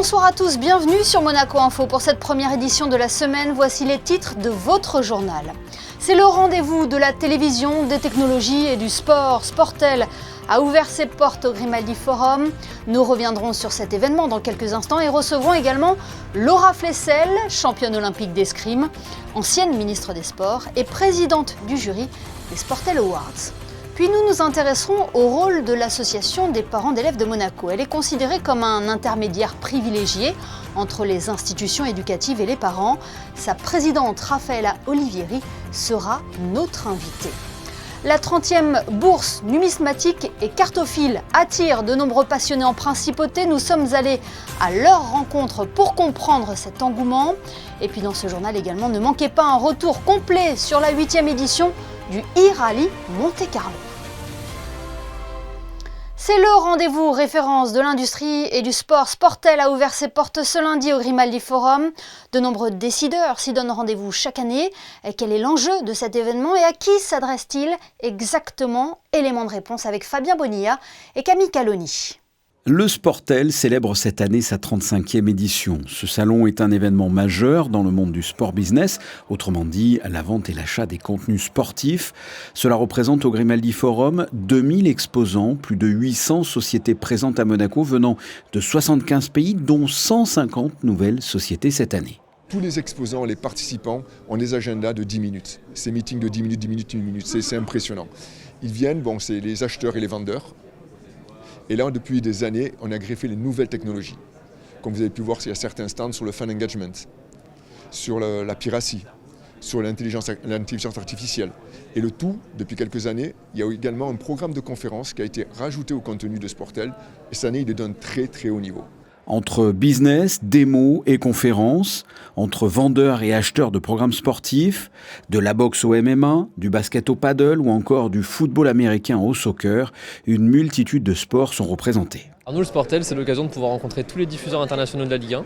Bonsoir à tous, bienvenue sur Monaco Info pour cette première édition de la semaine. Voici les titres de votre journal. C'est le rendez-vous de la télévision, des technologies et du sport. Sportel a ouvert ses portes au Grimaldi Forum. Nous reviendrons sur cet événement dans quelques instants et recevrons également Laura Flessel, championne olympique d'escrime, ancienne ministre des Sports et présidente du jury des Sportel Awards. Puis nous nous intéresserons au rôle de l'association des parents d'élèves de Monaco. Elle est considérée comme un intermédiaire privilégié entre les institutions éducatives et les parents. Sa présidente Raffaella Olivieri sera notre invitée. La 30e bourse numismatique et cartophile attire de nombreux passionnés en principauté. Nous sommes allés à leur rencontre pour comprendre cet engouement. Et puis dans ce journal également, ne manquez pas un retour complet sur la 8e édition du e-rally Monte-Carlo. C'est le rendez-vous référence de l'industrie et du sport. Sportel a ouvert ses portes ce lundi au Grimaldi Forum. De nombreux décideurs s'y donnent rendez-vous chaque année. Quel est l'enjeu de cet événement et à qui s'adresse-t-il exactement? Élément de réponse avec Fabien Bonilla et Camille Caloni. Le Sportel célèbre cette année sa 35e édition. Ce salon est un événement majeur dans le monde du sport business, autrement dit la vente et l'achat des contenus sportifs. Cela représente au Grimaldi Forum 2000 exposants, plus de 800 sociétés présentes à Monaco venant de 75 pays, dont 150 nouvelles sociétés cette année. Tous les exposants, les participants ont des agendas de 10 minutes. Ces meetings de 10 minutes, 10 minutes, 10 minutes, c'est impressionnant. Ils viennent, c'est les acheteurs et les vendeurs. Et là, depuis des années, on a greffé les nouvelles technologies. Comme vous avez pu voir, il y a certains stands sur le fan engagement, sur la piracy, sur l'intelligence artificielle. Et le tout, depuis quelques années, il y a également un programme de conférences qui a été rajouté au contenu de Sportel. Et cette année, il est d'un très très haut niveau. Entre business, démos et conférences, entre vendeurs et acheteurs de programmes sportifs, de la boxe au MMA, du basket au paddle ou encore du football américain au soccer, une multitude de sports sont représentés. Alors nous, le Sportel, c'est l'occasion de pouvoir rencontrer tous les diffuseurs internationaux de la Ligue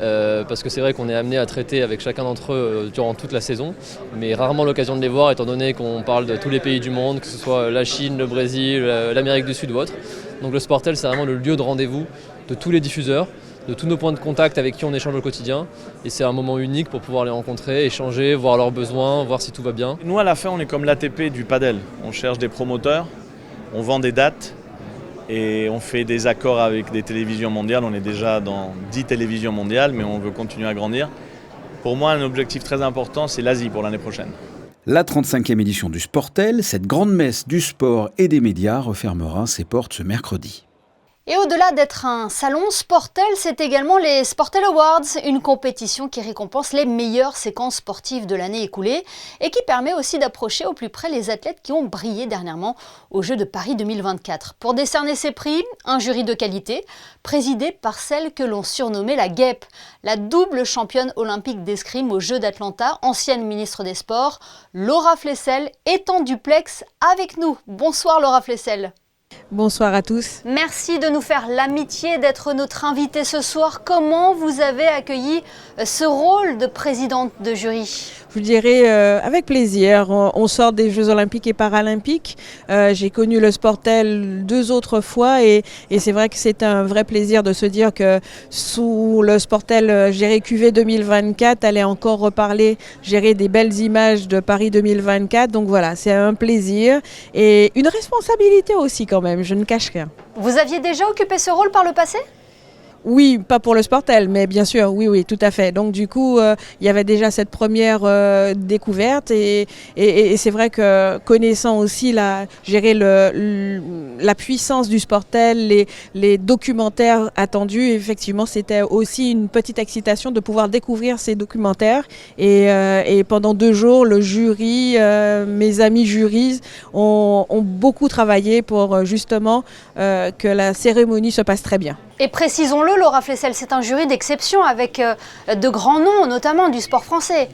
1, parce que c'est vrai qu'on est amené à traiter avec chacun d'entre eux durant toute la saison, mais rarement l'occasion de les voir étant donné qu'on parle de tous les pays du monde, que ce soit la Chine, le Brésil, l'Amérique du Sud ou autre. Donc le Sportel, c'est vraiment le lieu de rendez-vous de tous les diffuseurs, de tous nos points de contact avec qui on échange au quotidien. Et c'est un moment unique pour pouvoir les rencontrer, échanger, voir leurs besoins, voir si tout va bien. Nous, à la fin, on est comme l'ATP du padel. On cherche des promoteurs, on vend des dates et on fait des accords avec des télévisions mondiales. On est déjà dans 10 télévisions mondiales, mais on veut continuer à grandir. Pour moi, un objectif très important, c'est l'Asie pour l'année prochaine. La 35e édition du Sportel, cette grande messe du sport et des médias, refermera ses portes ce mercredi. Et au-delà d'être un salon, Sportel, c'est également les Sportel Awards, une compétition qui récompense les meilleures séquences sportives de l'année écoulée et qui permet aussi d'approcher au plus près les athlètes qui ont brillé dernièrement aux Jeux de Paris 2024. Pour décerner ces prix, un jury de qualité, présidé par celle que l'on surnommait la guêpe, la double championne olympique d'escrime aux Jeux d'Atlanta, ancienne ministre des Sports, Laura Flessel, est en duplex avec nous. Bonsoir Laura Flessel. Bonsoir à tous. Merci de nous faire l'amitié d'être notre invitée ce soir. Comment vous avez accueilli ce rôle de présidente de jury ? Je dirais avec plaisir. On sort des Jeux Olympiques et Paralympiques. J'ai connu le Sportel 2 autres fois et c'est vrai que c'est un vrai plaisir de se dire que sous le Sportel géré QV 2024, allait encore reparler, gérer des belles images de Paris 2024. Donc voilà, c'est un plaisir et une responsabilité aussi quand même, je ne cache rien. Vous aviez déjà occupé ce rôle par le passé ? Oui, pas pour le Sportel, mais bien sûr, oui, tout à fait. Donc du coup, il y avait déjà cette première découverte et c'est vrai que connaissant aussi gérer la puissance du Sportel, les documentaires attendus, effectivement, c'était aussi une petite excitation de pouvoir découvrir ces documentaires. Et pendant 2 jours, le jury, mes amis jurys ont beaucoup travaillé pour justement que la cérémonie se passe très bien. Et précisons-le, Laura Flessel, c'est un jury d'exception avec de grands noms, notamment du sport français.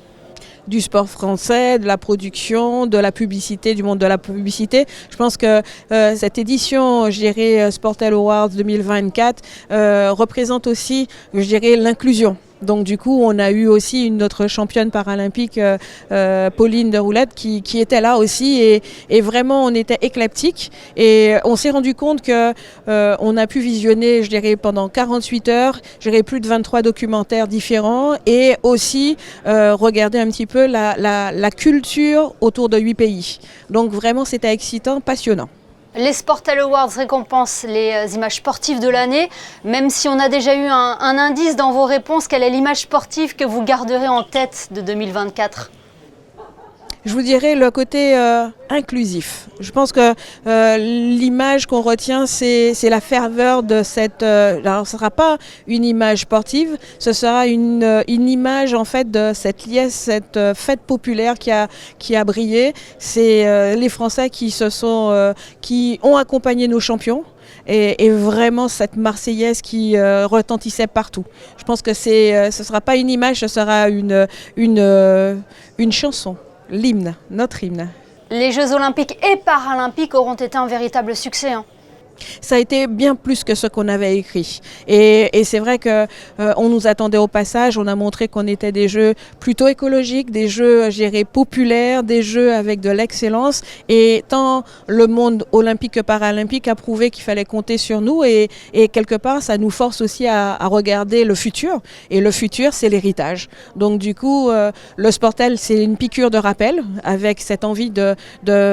Du sport français, de la production, de la publicité, du monde de la publicité. Je pense que cette édition, je dirais, Sportel Awards 2024 représente aussi, je dirais, l'inclusion. Donc du coup, on a eu aussi notre championne paralympique, Pauline de Roulette, qui était là aussi. Et vraiment, on était éclectique. Et on s'est rendu compte qu'on a pu visionner, je dirais, pendant 48 heures, je dirais plus de 23 documentaires différents. Et aussi regarder un petit peu la culture autour de 8 pays. Donc vraiment, c'était excitant, passionnant. Les Sportel Awards récompensent les images sportives de l'année. Même si on a déjà eu un indice dans vos réponses, quelle est l'image sportive que vous garderez en tête de 2024 ? Je vous dirais le côté inclusif. Je pense que l'image qu'on retient, c'est la ferveur de cette... alors, ce ne sera pas une image sportive, ce sera une image en fait de cette liesse, cette fête populaire qui a brillé. C'est les Français qui ont accompagné nos champions. Et vraiment cette Marseillaise qui retentissait partout. Je pense que ce ne sera pas une image, ce sera une chanson. L'hymne, notre hymne. Les Jeux Olympiques et Paralympiques auront été un véritable succès. Ça a été bien plus que ce qu'on avait écrit. Et c'est vrai qu'on nous attendait au passage. On a montré qu'on était des jeux plutôt écologiques, des jeux, je dirais, populaires, des jeux avec de l'excellence. Et tant le monde olympique que paralympique a prouvé qu'il fallait compter sur nous. Et quelque part, ça nous force aussi à regarder le futur. Et le futur, c'est l'héritage. Donc du coup, le Sportel, c'est une piqûre de rappel avec cette envie de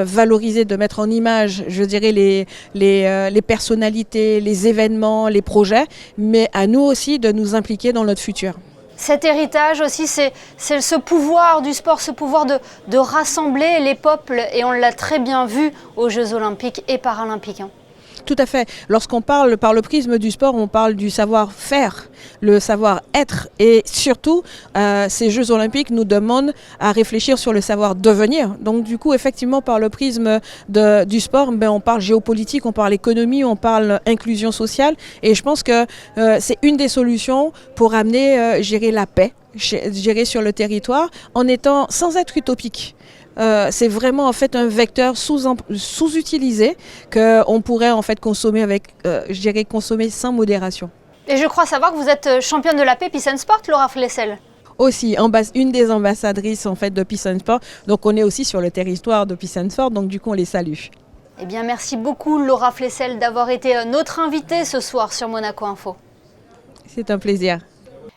valoriser, de mettre en image, je dirais, les personnalités, les événements, les projets, mais à nous aussi de nous impliquer dans notre futur. Cet héritage aussi, c'est ce pouvoir du sport, ce pouvoir de rassembler les peuples, et on l'a très bien vu aux Jeux Olympiques et Paralympiques. Tout à fait. Lorsqu'on parle par le prisme du sport, on parle du savoir-faire, le savoir-être. Et surtout, ces Jeux Olympiques nous demandent à réfléchir sur le savoir-devenir. Donc du coup, effectivement, par le prisme du sport, on parle géopolitique, on parle économie, on parle inclusion sociale. Et je pense que c'est une des solutions pour amener, gérer la paix, gérer sur le territoire, en étant sans être utopique. C'est vraiment en fait un vecteur sous-utilisé qu'on pourrait en fait consommer consommer sans modération. Et je crois savoir que vous êtes championne de la paix Peace and Sport, Laura Flessel. Aussi, une des ambassadrices en fait de Peace and Sport. Donc on est aussi sur le territoire de Peace and Sport, donc du coup on les salue. Eh bien merci beaucoup Laura Flessel d'avoir été notre invitée ce soir sur Monaco Info. C'est un plaisir.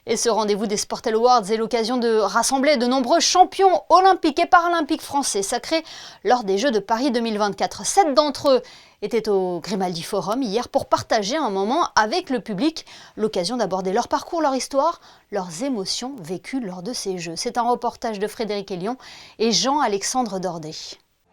Et ce rendez-vous des Sportel Awards est l'occasion de rassembler de nombreux champions olympiques et paralympiques français sacrés lors des Jeux de Paris 2024. 7 d'entre eux étaient au Grimaldi Forum hier pour partager un moment avec le public, l'occasion d'aborder leur parcours, leur histoire, leurs émotions vécues lors de ces Jeux. C'est un reportage de Frédéric Elion et Jean-Alexandre Dordet.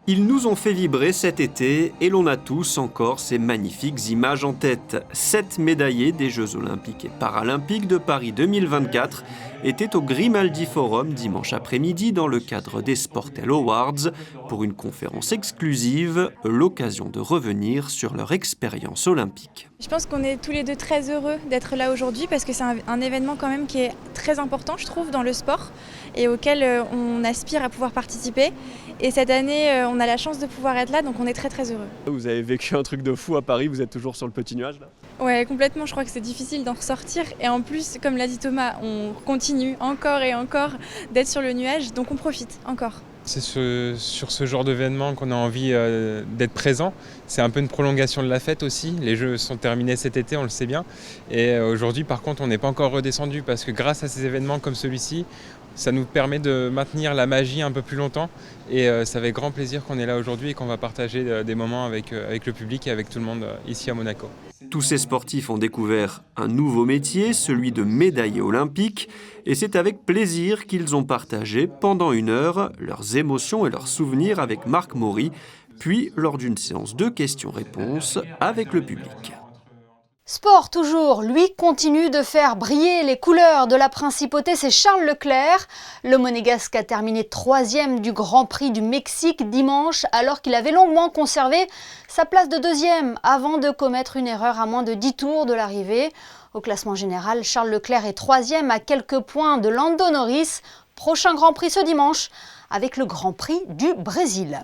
Ils nous ont fait vibrer cet été et l'on a tous encore ces magnifiques images en tête. 7 médaillés des Jeux Olympiques et Paralympiques de Paris 2024 étaient au Grimaldi Forum dimanche après-midi dans le cadre des Sportel Awards pour une conférence exclusive, l'occasion de revenir sur leur expérience olympique. Je pense qu'on est tous les deux très heureux d'être là aujourd'hui parce que c'est un événement quand même qui est très important, je trouve, dans le sport et auquel on aspire à pouvoir participer. Et cette année, on a la chance de pouvoir être là, donc on est très très heureux. Vous avez vécu un truc de fou à Paris, vous êtes toujours sur le petit nuage là ? Ouais, complètement, je crois que c'est difficile d'en ressortir. Et en plus, comme l'a dit Thomas, on continue encore et encore d'être sur le nuage, donc on profite encore. C'est sur ce genre d'événement qu'on a envie d'être présent. C'est un peu une prolongation de la fête aussi. Les Jeux sont terminés cet été, on le sait bien. Et aujourd'hui, par contre, on n'est pas encore redescendu parce que grâce à ces événements comme celui-ci, ça nous permet de maintenir la magie un peu plus longtemps. Et c'est avec grand plaisir qu'on est là aujourd'hui et qu'on va partager des moments avec le public et avec tout le monde ici à Monaco. Tous ces sportifs ont découvert un nouveau métier, celui de médaillé olympique, et c'est avec plaisir qu'ils ont partagé pendant 1 heure leurs émotions et leurs souvenirs avec Marc Maury, puis lors d'une séance de questions-réponses avec le public. Sport toujours, lui continue de faire briller les couleurs de la principauté, c'est Charles Leclerc. Le Monégasque a terminé 3e du Grand Prix du Mexique dimanche alors qu'il avait longuement conservé sa place de 2e avant de commettre une erreur à moins de 10 tours de l'arrivée. Au classement général, Charles Leclerc est 3e à quelques points de Lando Norris. Prochain Grand Prix ce dimanche avec le Grand Prix du Brésil.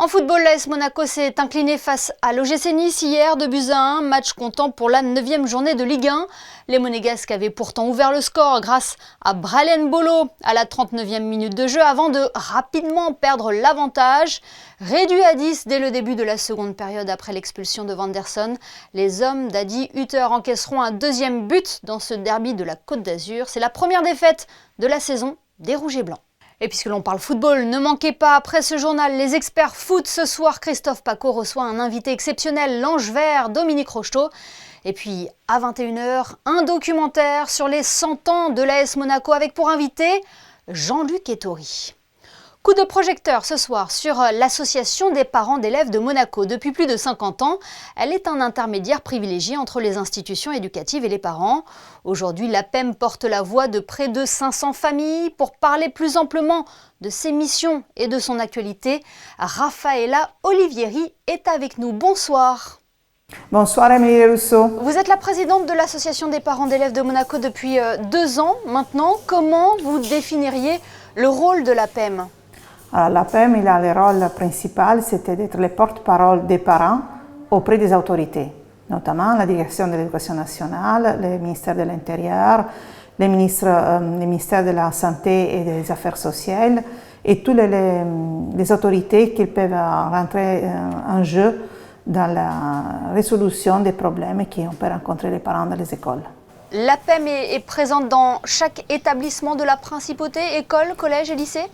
En football, l'AS Monaco s'est incliné face à l'OGC Nice hier, 2-1, match comptant pour la 9e journée de Ligue 1. Les Monégasques avaient pourtant ouvert le score grâce à Bralen Bolo à la 39e minute de jeu avant de rapidement perdre l'avantage. Réduit à 10 dès le début de la seconde période après l'expulsion de Vanderson, les hommes d'Adi Hutter encaisseront un deuxième but dans ce derby de la Côte d'Azur. C'est la première défaite de la saison des Rouges et Blancs. Et puisque l'on parle football, ne manquez pas après ce journal les experts foot. Ce soir, Christophe Paco reçoit un invité exceptionnel, l'Ange Vert, Dominique Rocheteau. Et puis à 21h, un documentaire sur les 100 ans de l'AS Monaco avec pour invité Jean-Luc Ettori. Coup de projecteur ce soir sur l'association des parents d'élèves de Monaco. Depuis plus de 50 ans, elle est un intermédiaire privilégié entre les institutions éducatives et les parents. Aujourd'hui, l'APEM porte la voix de près de 500 familles. Pour parler plus amplement de ses missions et de son actualité, Raffaella Olivieri est avec nous. Bonsoir. Bonsoir Émilie Rousseau. Vous êtes la présidente de l'association des parents d'élèves de Monaco depuis 2 ans maintenant. Comment vous définiriez le rôle de l'APEM ? L'APEM, il a le rôle principal, c'était d'être le porte-parole des parents auprès des autorités, notamment la direction de l'éducation nationale, le ministère de l'Intérieur, le ministère de la Santé et des Affaires sociales et toutes les autorités qui peuvent rentrer en jeu dans la résolution des problèmes qu'on peut rencontrer les parents dans les écoles. L'APEM est présente dans chaque établissement de la principauté, école, collège et lycée ?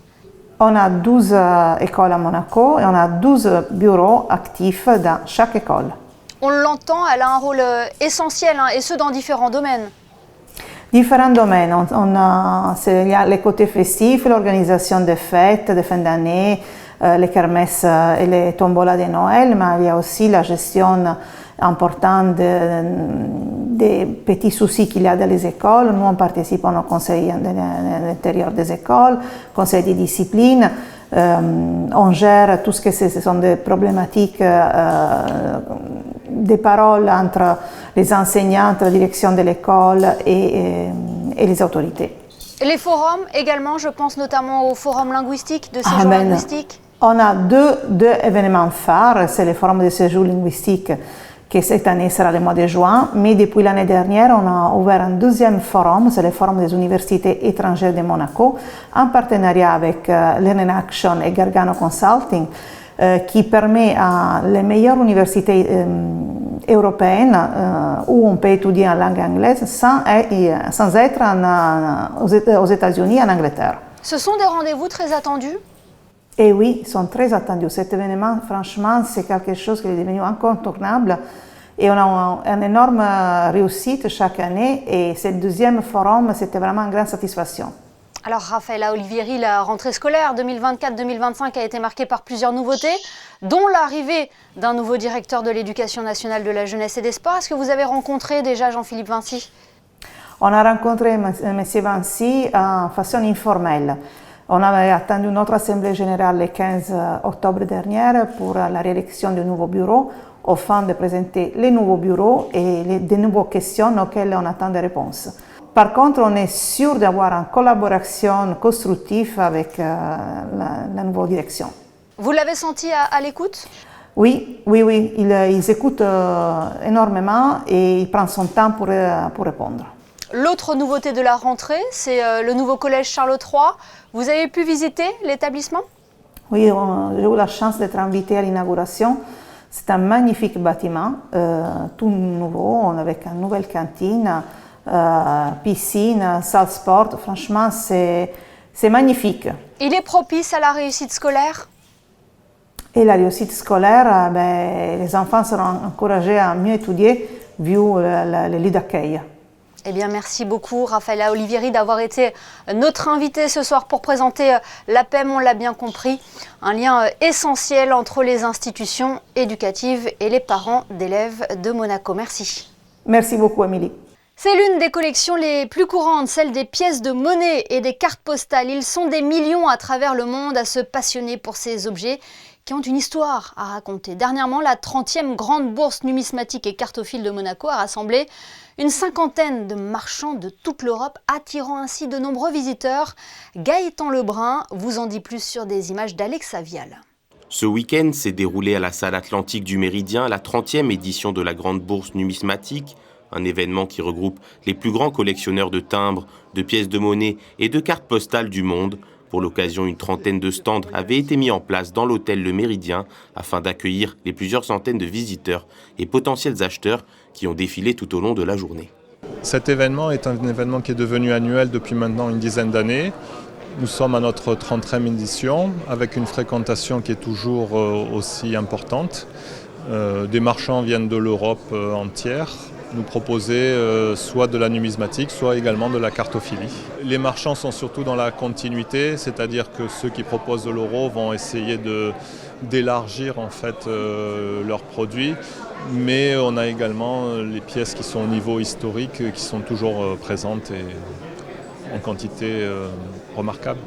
On a 12 écoles à Monaco et on a 12 bureaux actifs dans chaque école. On l'entend, elle a un rôle essentiel, et ce dans différents domaines. Différents domaines. Il y a les côtés festifs, l'organisation des fêtes de fin d'année, les kermesses et les tombolas de Noël, mais il y a aussi la gestion importante des petits soucis qu'il y a dans les écoles. Nous, on participe au conseil de l'intérieur des écoles, conseil de discipline. On gère tout ce que ce sont des problématiques, des paroles entre les enseignants, la direction de l'école et les autorités. Les forums également, je pense notamment au forum linguistique, de séjour linguistique. On a deux événements phares, c'est le forum de séjour linguistique qui cette année sera le mois de juin, mais depuis l'année dernière, on a ouvert un deuxième forum, c'est le forum des universités étrangères de Monaco, en partenariat avec Learn in Action et Gargano Consulting, qui permet à les meilleures universités européennes où on peut étudier en langue anglaise sans être aux États-Unis, en Angleterre. Ce sont des rendez-vous très attendus ? Et oui, ils sont très attendus. Cet événement, franchement, c'est quelque chose qui est devenu incontournable et on a une énorme réussite chaque année et ce deuxième forum, c'était vraiment une grande satisfaction. Alors Raffaella Olivieri, la rentrée scolaire 2024-2025 a été marquée par plusieurs nouveautés, dont l'arrivée d'un nouveau directeur de l'Éducation nationale de la jeunesse et des sports. Est-ce que vous avez rencontré déjà Jean-Philippe Vinci ? On a rencontré M. Vinci en façon informelle. On avait attendu notre assemblée générale le 15 octobre dernier pour la réélection du nouveau bureau, afin de présenter les nouveaux bureaux et des nouvelles questions auxquelles on attend des réponses. Par contre, on est sûr d'avoir une collaboration constructive avec la nouvelle direction. Vous l'avez senti à l'écoute ? Oui. Ils écoutent énormément et ils prennent son temps pour répondre. L'autre nouveauté de la rentrée, c'est le nouveau collège Charles III. Vous avez pu visiter l'établissement ? Oui, j'ai eu la chance d'être invitée à l'inauguration. C'est un magnifique bâtiment, tout nouveau, avec une nouvelle cantine, piscine, salle sport. Franchement, c'est magnifique. Il est propice à la réussite scolaire ? Et la réussite scolaire, les enfants seront encouragés à mieux étudier vu le lieu d'accueil. Eh bien, merci beaucoup, Raffaella Olivieri, d'avoir été notre invitée ce soir pour présenter l'APEM. On l'a bien compris, un lien essentiel entre les institutions éducatives et les parents d'élèves de Monaco. Merci. Merci beaucoup, Émilie. C'est l'une des collections les plus courantes, celle des pièces de monnaie et des cartes postales. Ils sont des millions à travers le monde à se passionner pour ces objets qui ont une histoire à raconter. Dernièrement, la 30e grande bourse numismatique et cartophile de Monaco a rassemblé une cinquantaine de marchands de toute l'Europe, attirant ainsi de nombreux visiteurs. Gaëtan Lebrun vous en dit plus sur des images d'Alexa Vial. Ce week-end s'est déroulé à la salle Atlantique du Méridien la 30e édition de la Grande Bourse Numismatique, un événement qui regroupe les plus grands collectionneurs de timbres, de pièces de monnaie et de cartes postales du monde. Pour l'occasion, une trentaine de stands avaient été mis en place dans l'hôtel Le Méridien afin d'accueillir les plusieurs centaines de visiteurs et potentiels acheteurs qui ont défilé tout au long de la journée. Cet événement est un événement qui est devenu annuel depuis maintenant une dizaine d'années. Nous sommes à notre 30e édition avec une fréquentation qui est toujours aussi importante. Des marchands viennent de l'Europe entière nous proposer soit de la numismatique, soit également de la cartophilie. Les marchands sont surtout dans la continuité, c'est-à-dire que ceux qui proposent de l'euro vont essayer d'élargir en fait leurs produits, mais on a également les pièces qui sont au niveau historique, qui sont toujours présentes et en quantité remarquable.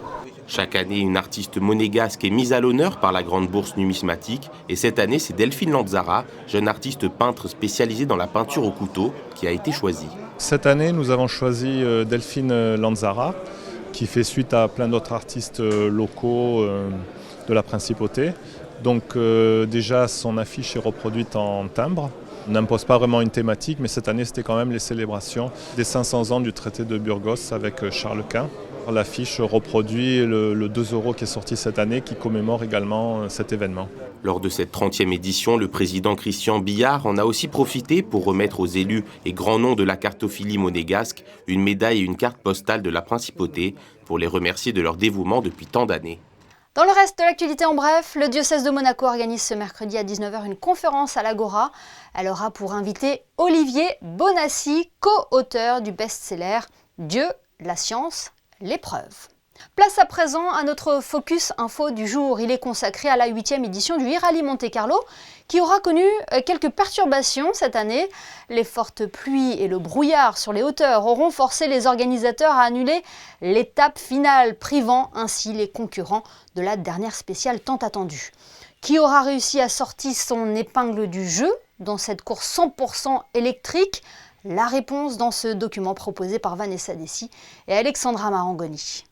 Chaque année, une artiste monégasque est mise à l'honneur par la Grande Bourse Numismatique. Et cette année, c'est Delphine Lanzara, jeune artiste peintre spécialisée dans la peinture au couteau, qui a été choisie. Cette année, nous avons choisi Delphine Lanzara, qui fait suite à plein d'autres artistes locaux de la Principauté. Donc déjà, son affiche est reproduite en timbre. On n'impose pas vraiment une thématique, mais cette année, c'était quand même les célébrations des 500 ans du traité de Burgos avec Charles Quint. L'affiche reproduit le 2 € qui est sorti cette année, qui commémore également cet événement. Lors de cette 30e édition, le président Christian Billard en a aussi profité pour remettre aux élus et grands noms de la cartophilie monégasque une médaille et une carte postale de la Principauté pour les remercier de leur dévouement depuis tant d'années. Dans le reste de l'actualité en bref, le diocèse de Monaco organise ce mercredi à 19h une conférence à l'Agora. Elle aura pour invité Olivier Bonassi, co-auteur du best-seller « Dieu, la science, l'épreuve ». Place à présent à notre focus info du jour. Il est consacré à la 8e édition du e-rally Monte-Carlo qui aura connu quelques perturbations cette année. Les fortes pluies et le brouillard sur les hauteurs auront forcé les organisateurs à annuler l'étape finale, privant ainsi les concurrents de la dernière spéciale tant attendue. Qui aura réussi à sortir son épingle du jeu dans cette course 100% électrique? La réponse dans ce document proposé par Vanessa Dessy et Alexandra Marangoni.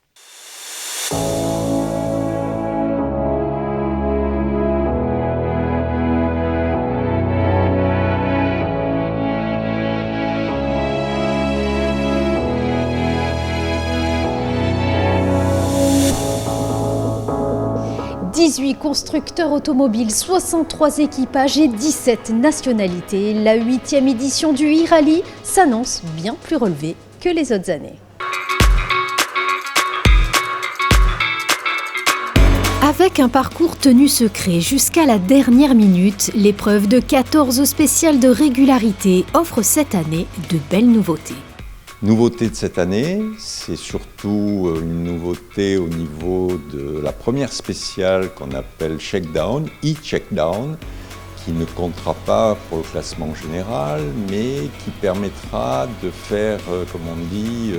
18 constructeurs automobiles, 63 équipages et 17 nationalités. La 8e édition du e-rally s'annonce bien plus relevée que les autres années. Avec un parcours tenu secret jusqu'à la dernière minute, l'épreuve de 14 spéciales de régularité offre cette année de belles nouveautés. Nouveauté de cette année, c'est surtout une nouveauté au niveau de la première spéciale qu'on appelle Checkdown, e-Checkdown, qui ne comptera pas pour le classement général, mais qui permettra de faire, comme on dit,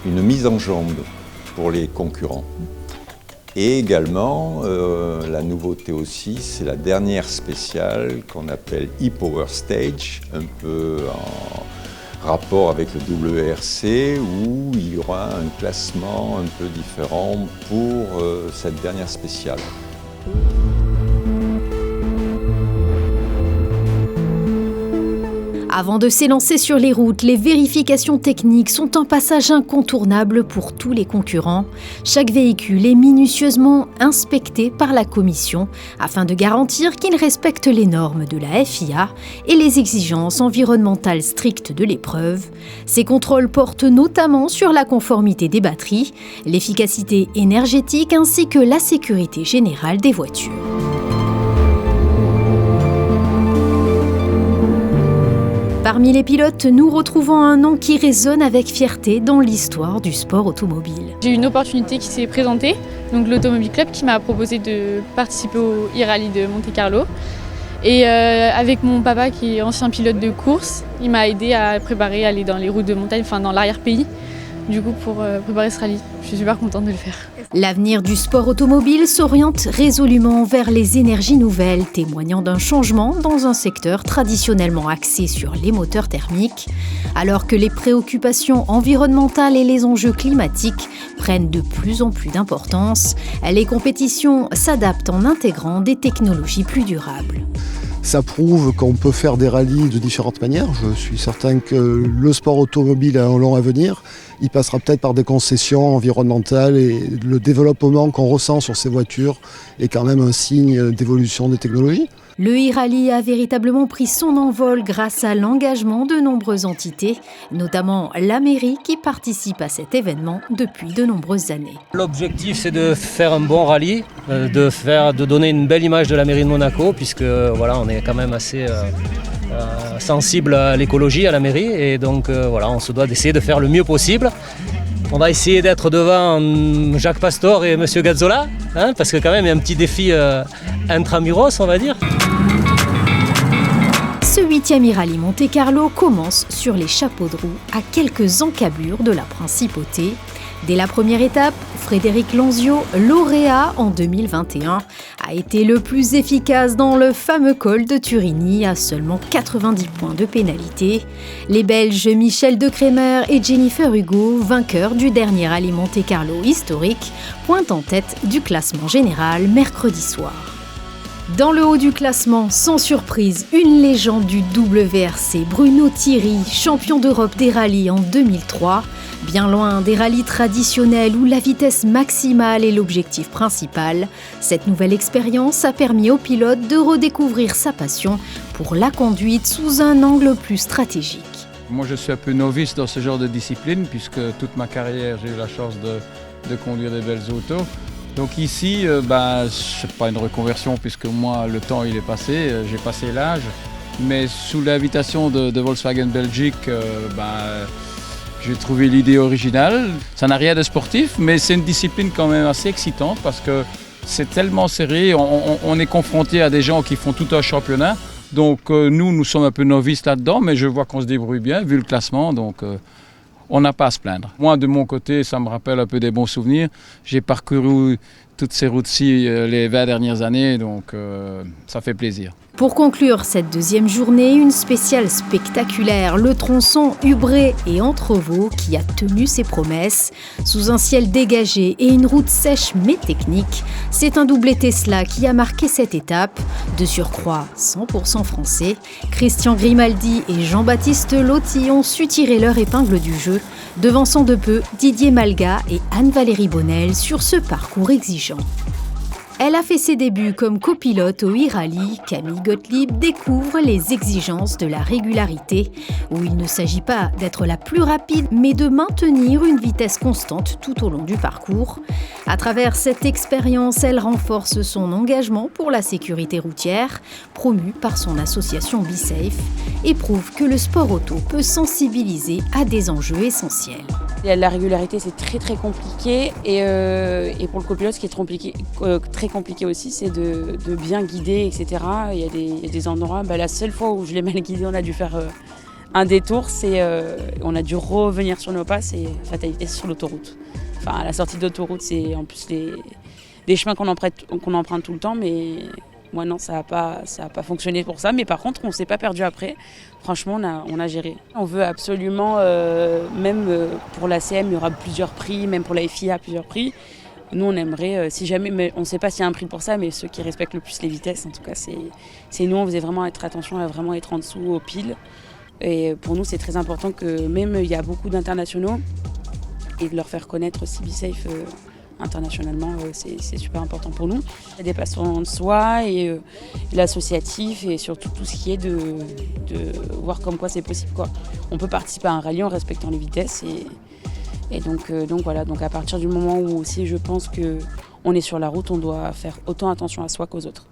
une mise en jambe pour les concurrents. Et également, la nouveauté aussi, c'est la dernière spéciale qu'on appelle e-Power Stage, un peu en rapport avec le WRC, où il y aura un classement un peu différent pour cette dernière spéciale. Avant de s'élancer sur les routes, les vérifications techniques sont un passage incontournable pour tous les concurrents. Chaque véhicule est minutieusement inspecté par la commission afin de garantir qu'il respecte les normes de la FIA et les exigences environnementales strictes de l'épreuve. Ces contrôles portent notamment sur la conformité des batteries, l'efficacité énergétique ainsi que la sécurité générale des voitures. Parmi les pilotes, nous retrouvons un nom qui résonne avec fierté dans l'histoire du sport automobile. J'ai eu une opportunité qui s'est présentée, donc l'Automobile Club qui m'a proposé de participer au e-rally de Monte-Carlo. Et avec mon papa qui est ancien pilote de course, il m'a aidé à préparer à aller dans les routes de montagne, enfin dans l'arrière-pays. du coup pour préparer ce rallye. Je suis super contente de le faire. L'avenir du sport automobile s'oriente résolument vers les énergies nouvelles, témoignant d'un changement dans un secteur traditionnellement axé sur les moteurs thermiques. Alors que les préoccupations environnementales et les enjeux climatiques prennent de plus en plus d'importance, les compétitions s'adaptent en intégrant des technologies plus durables. Ça prouve qu'on peut faire des rallyes de différentes manières. Je suis certain que le sport automobile a un long avenir. Il passera peut-être par des concessions environnementales et le développement qu'on ressent sur ces voitures est quand même un signe d'évolution des technologies. Le e-rallye a véritablement pris son envol grâce à l'engagement de nombreuses entités, notamment la mairie qui participe à cet événement depuis de nombreuses années. L'objectif, c'est de faire un bon rallye, de donner une belle image de la mairie de Monaco, puisque voilà, on est quand même assez sensible à l'écologie, à la mairie, et donc voilà, on se doit d'essayer de faire le mieux possible. On va essayer d'être devant Jacques Pastor et Monsieur Gazzola, parce que quand même il y a un petit défi intramuros, on va dire. Ce 8e e-rallye Monte-Carlo commence sur les chapeaux de roue à quelques encablures de la principauté. Dès la première étape, Frédéric Lanzio, lauréat en 2021, a été le plus efficace dans le fameux col de Turini à seulement 90 points de pénalité. Les Belges Michel Decrémer et Jennifer Hugo, vainqueurs du dernier rallye Monte-Carlo historique, pointent en tête du classement général mercredi soir. Dans le haut du classement, sans surprise, une légende du WRC, Bruno Thierry, champion d'Europe des rallyes en 2003. Bien loin des rallyes traditionnels où la vitesse maximale est l'objectif principal, cette nouvelle expérience a permis au pilote de redécouvrir sa passion pour la conduite sous un angle plus stratégique. Moi je suis un peu novice dans ce genre de discipline puisque toute ma carrière j'ai eu la chance de conduire des belles autos. Donc ici, c'est pas une reconversion puisque moi le temps il est passé, j'ai passé l'âge. Mais sous l'invitation de Volkswagen Belgique, j'ai trouvé l'idée originale. Ça n'a rien de sportif, mais c'est une discipline quand même assez excitante parce que c'est tellement serré. On est confronté à des gens qui font tout un championnat. Donc nous sommes un peu novices là-dedans, mais je vois qu'on se débrouille bien vu le classement. Donc on n'a pas à se plaindre. Moi, de mon côté, ça me rappelle un peu des bons souvenirs. J'ai parcouru toutes ces routes-ci les 20 dernières années, donc ça fait plaisir. Pour conclure cette deuxième journée, une spéciale spectaculaire, le tronçon Ubré et Entrevaux qui a tenu ses promesses. Sous un ciel dégagé et une route sèche mais technique, c'est un doublé Tesla qui a marqué cette étape. De surcroît, 100% français, Christian Grimaldi et Jean-Baptiste Lotti ont su tirer leur épingle du jeu, devançant de peu Didier Malga et Anne-Valérie Bonnel sur ce parcours exigeant. Elle a fait ses débuts comme copilote au e-rallye. Camille Gottlieb découvre les exigences de la régularité, où il ne s'agit pas d'être la plus rapide, mais de maintenir une vitesse constante tout au long du parcours. À travers cette expérience, elle renforce son engagement pour la sécurité routière, promue par son association BeSafe, et prouve que le sport auto peut sensibiliser à des enjeux essentiels. La régularité, c'est très compliqué et pour le copilote, ce qui est très compliqué aussi, c'est de bien guider, etc. Il y a des endroits, la seule fois où je l'ai mal guidé, on a dû faire un détour, on a dû revenir sur nos pas, c'est fatalité sur l'autoroute. Enfin, à la sortie d'autoroute, c'est en plus des chemins qu'on emprunte tout le temps, mais moi non, ça n'a pas fonctionné pour ça. Mais par contre, on ne s'est pas perdu après. Franchement, on a géré. On veut absolument, même pour l'ACM, il y aura plusieurs prix, même pour la FIA, plusieurs prix. Nous, on aimerait, si jamais, mais on ne sait pas s'il y a un prix pour ça, mais ceux qui respectent le plus les vitesses, en tout cas, c'est nous, on faisait vraiment attention à vraiment être en dessous aux piles. Et pour nous, c'est très important que même il y a beaucoup d'internationaux, et de leur faire connaître aussi BeSafe internationalement, c'est super important pour nous. Le dépassement de soi et l'associatif et surtout tout ce qui est de voir comme quoi c'est possible, quoi. On peut participer à un rallye en respectant les vitesses et donc voilà, donc à partir du moment où aussi je pense qu'on est sur la route, on doit faire autant attention à soi qu'aux autres.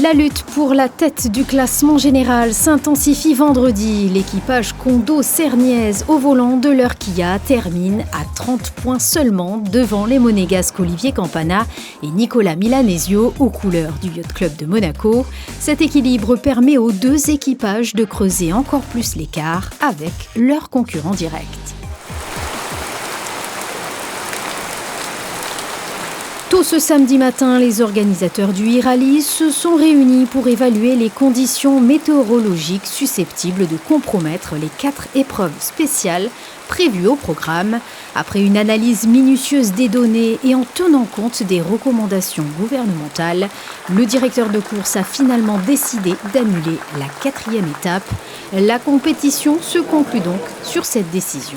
La lutte pour la tête du classement général s'intensifie vendredi. L'équipage Kondo-Cerniez au volant de leur Kia termine à 30 points seulement devant les monégasques Olivier Campana et Nicolas Milanesio aux couleurs du Yacht Club de Monaco. Cet équilibre permet aux deux équipages de creuser encore plus l'écart avec leurs concurrents directs. Tôt ce samedi matin, les organisateurs du e-rallye se sont réunis pour évaluer les conditions météorologiques susceptibles de compromettre les 4 épreuves spéciales prévues au programme. Après une analyse minutieuse des données et en tenant compte des recommandations gouvernementales, le directeur de course a finalement décidé d'annuler la 4e étape. La compétition se conclut donc sur cette décision.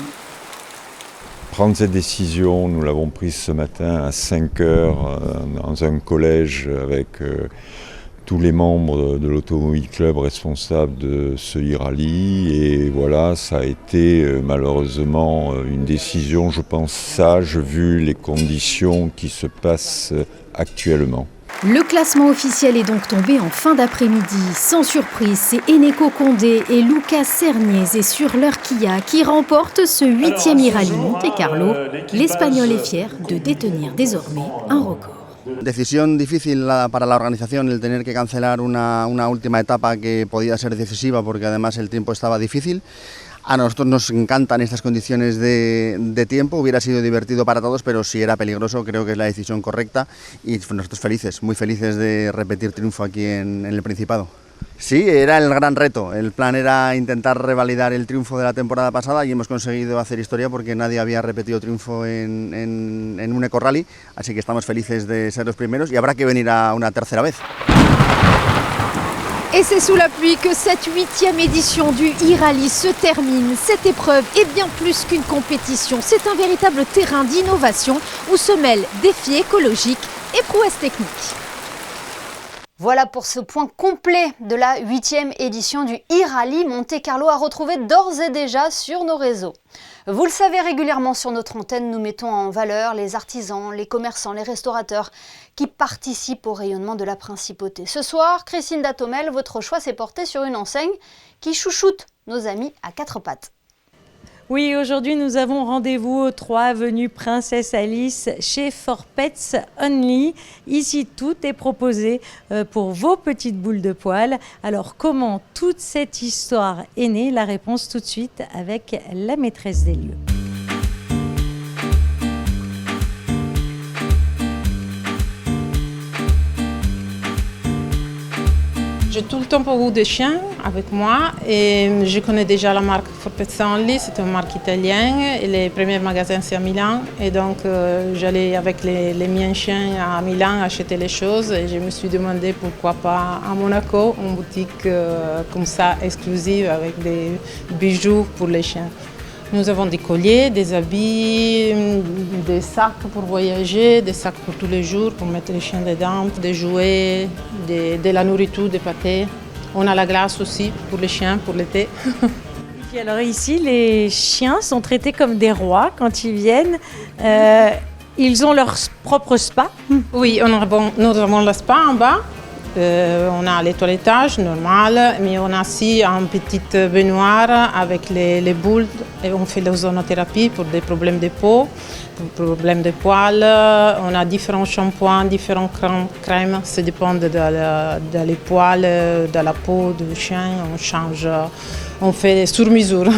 Prendre cette décision, nous l'avons prise ce matin à 5 heures dans un collège avec tous les membres de l'Automobile Club responsables de ce e-rallye. Et voilà, ça a été malheureusement une décision, je pense, sage vu les conditions qui se passent actuellement. Le classement officiel est donc tombé en fin d'après-midi. Sans surprise, c'est Eneko Condé et Lucas Cerniez sur leur Kia qui remportent ce 8e e-rallye Monte-Carlo. L'Espagnol est fier de détenir désormais un record. Decisión difícil para la organización el tener que cancelar una última etapa que podía ser decisiva porque además el tiempo estaba difícil. A nosotros nos encantan estas condiciones de tiempo, hubiera sido divertido para todos, pero si era peligroso creo que es la decisión correcta y nosotros felices, muy felices de repetir triunfo aquí en el Principado. Sí, era el gran reto, el plan era intentar revalidar el triunfo de la temporada pasada y hemos conseguido hacer historia porque nadie había repetido triunfo en un eco-rally, así que estamos felices de ser los primeros y habrá que venir a una tercera vez. Et c'est sous la pluie que cette 8e édition du e-rallye se termine. Cette épreuve est bien plus qu'une compétition. C'est un véritable terrain d'innovation où se mêlent défis écologiques et prouesses techniques. Voilà pour ce point complet de la 8e édition du e-rallye Monte-Carlo à retrouver d'ores et déjà sur nos réseaux. Vous le savez, régulièrement sur notre antenne, nous mettons en valeur les artisans, les commerçants, les restaurateurs qui participent au rayonnement de la principauté. Ce soir, Christine Datomel, votre choix s'est porté sur une enseigne qui chouchoute nos amis à 4 pattes. Oui, aujourd'hui nous avons rendez-vous au 3 avenue Princesse Alice chez For Pets Only. Ici, tout est proposé pour vos petites boules de poils. Alors, comment toute cette histoire est née? La réponse tout de suite avec la maîtresse des lieux. J'ai tout le temps beaucoup de chiens avec moi et je connais déjà la marque For Pets Only, c'est une marque italienne et les premiers magasins c'est à Milan et donc j'allais avec les miens chiens à Milan acheter les choses et je me suis demandé pourquoi pas à Monaco une boutique comme ça exclusive avec des bijoux pour les chiens. Nous avons des colliers, des habits, des sacs pour voyager, des sacs pour tous les jours, pour mettre les chiens dedans, des jouets, de la nourriture, des pâtés. On a la glace aussi pour les chiens, pour l'été. Et alors ici, les chiens sont traités comme des rois quand ils viennent. Ils ont leur propre spa. Oui, nous avons le spa en bas. On a les toilettages normal, mais on a aussi une petite baignoire avec les boules et on fait l'ozonothérapie pour des problèmes de peau, pour des problèmes de poils. On a différents shampoings, différentes crèmes, ça dépend de les poils, de la peau du chien, on change. On fait sur mesure.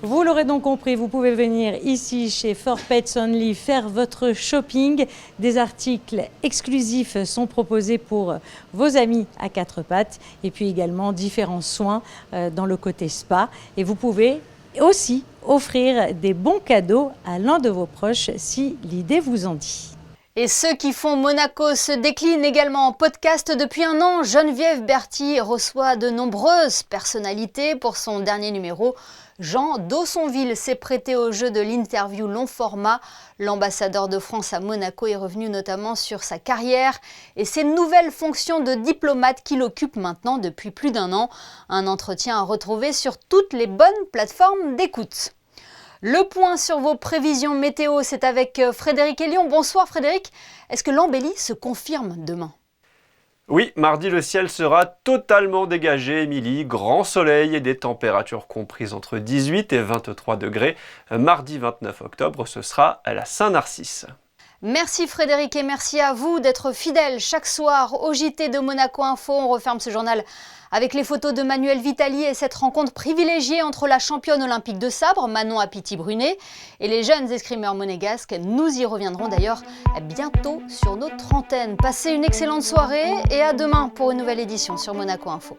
Vous l'aurez donc compris, vous pouvez venir ici chez For Pets Only faire votre shopping. Des articles exclusifs sont proposés pour vos amis à 4 pattes et puis également différents soins dans le côté spa. Et vous pouvez aussi offrir des bons cadeaux à l'un de vos proches si l'idée vous en dit. Et ceux qui font Monaco se déclinent également en podcast depuis un an. Geneviève Berthy reçoit de nombreuses personnalités pour son dernier numéro. Jean Dawsonville s'est prêté au jeu de l'interview long format. L'ambassadeur de France à Monaco est revenu notamment sur sa carrière et ses nouvelles fonctions de diplomate qu'il occupe maintenant depuis plus d'1 an. Un entretien à retrouver sur toutes les bonnes plateformes d'écoute. Le point sur vos prévisions météo, c'est avec Frédéric Elion. Bonsoir Frédéric. Est-ce que l'embellie se confirme demain ? Oui, mardi, le ciel sera totalement dégagé, Émilie. Grand soleil et des températures comprises entre 18 et 23 degrés. Mardi 29 octobre, ce sera à la Saint-Narcisse. Merci Frédéric et merci à vous d'être fidèles chaque soir au JT de Monaco Info. On referme ce journal avec les photos de Manuel Vitali et cette rencontre privilégiée entre la championne olympique de sabre, Manon Apiti-Brunet, et les jeunes escrimeurs monégasques. Nous y reviendrons d'ailleurs bientôt sur notre antenne. Passez une excellente soirée et à demain pour une nouvelle édition sur Monaco Info.